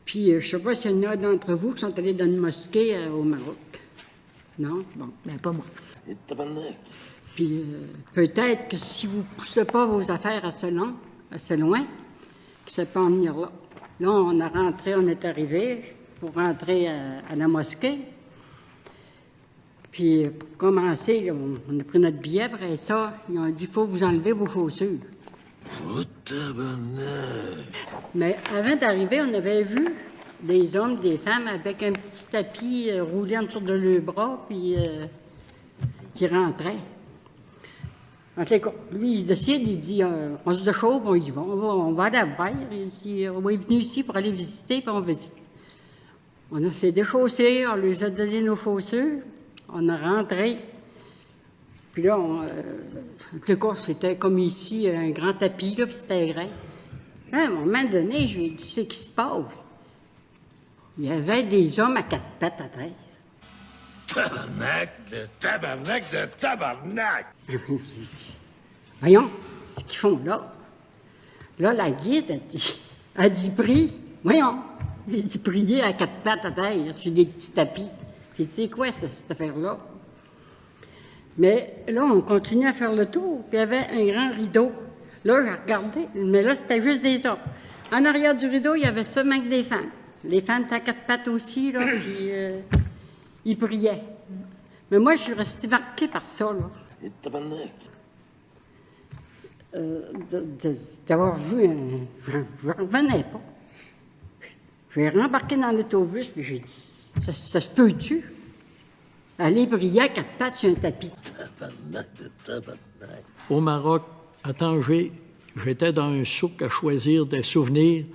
Puis, je ne sais pas s'il y en a d'entre vous qui sont allés dans une mosquée au Maroc. Non? Bon, ben pas moi. Puis, peut-être que si vous ne poussez pas vos affaires assez loin, que ça peut en venir là. Là, on est arrivé pour rentrer à la mosquée. Puis, pour commencer, là, on a pris notre billet. Après ça, ils ont dit, il faut vous enlever vos chaussures. Oh, tabarnak! Mais avant d'arriver, on avait vu des hommes, des femmes avec un petit tapis roulé en dessous de leurs bras, puis qui rentraient. En tout cas, lui, il décide, il dit, on se déchauffe, on y va, on va aller voir. Il dit, on est venu ici pour aller visiter, puis on visite. On s'est déchaussé, on lui a donné nos chaussures, on a rentré. Puis là, en tout cas, c'était comme ici, un grand tapis, là, puis c'était vrai. Là, à un moment donné, je lui ai dit, c'est qui se passe? Il y avait des hommes à 4 pattes à terre. Tabarnak de tabarnak de tabarnak! Voyons, ce qu'ils font là. Là, la guide a dit prie. Voyons, il dit prier à 4 pattes à terre, sur des petits tapis. J'ai dit, c'est quoi cette affaire-là? Mais là, on continue à faire le tour, puis il y avait un grand rideau. Là, j'ai regardé, mais là, c'était juste des hommes. En arrière du rideau, il y avait seulement que des femmes. Les femmes étaient à 4 pattes aussi, là, puis ils priaient. Mais moi, je suis restée marquée par ça, là. Et tabarnak! D'avoir vu je ne revenais pas. J'ai rembarqué dans l'autobus, puis j'ai dit, ça se peut-tu? Aller briller à 4 pattes sur un tapis. Tabarnak de tabarnak! Au Maroc, à Tanger, j'étais dans un souk à choisir des souvenirs.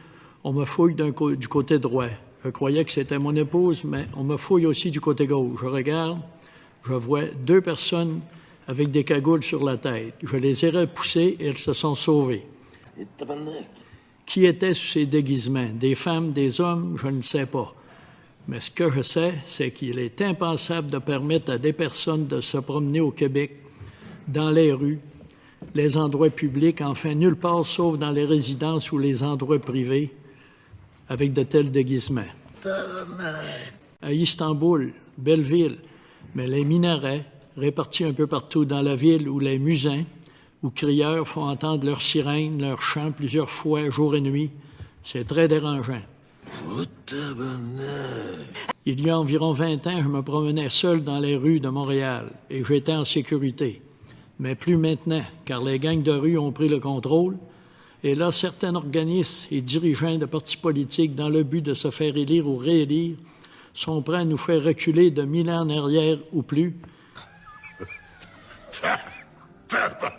On me fouille du côté droit. Je croyais que c'était mon épouse, mais on me fouille aussi du côté gauche. Je regarde, je vois 2 personnes avec des cagoules sur la tête. Je les ai repoussées et elles se sont sauvées. Et tabarnak! Qui étaient sous ces déguisements? Des femmes, des hommes? Je ne sais pas. Mais ce que je sais, c'est qu'il est impensable de permettre à des personnes de se promener au Québec, dans les rues, les endroits publics, enfin nulle part sauf dans les résidences ou les endroits privés, avec de tels déguisements. À Istanbul, belle ville, mais les minarets, répartis un peu partout dans la ville, ou les musins, où crieurs font entendre leurs sirènes, leurs chants plusieurs fois, jour et nuit, c'est très dérangeant. Oh, tabarnak! Il y a environ 20 ans, je me promenais seul dans les rues de Montréal et j'étais en sécurité. Mais plus maintenant, car les gangs de rue ont pris le contrôle. Et là, certains organismes et dirigeants de partis politiques, dans le but de se faire élire ou réélire, sont prêts à nous faire reculer de 1000 ans en arrière ou plus. Tabarnak!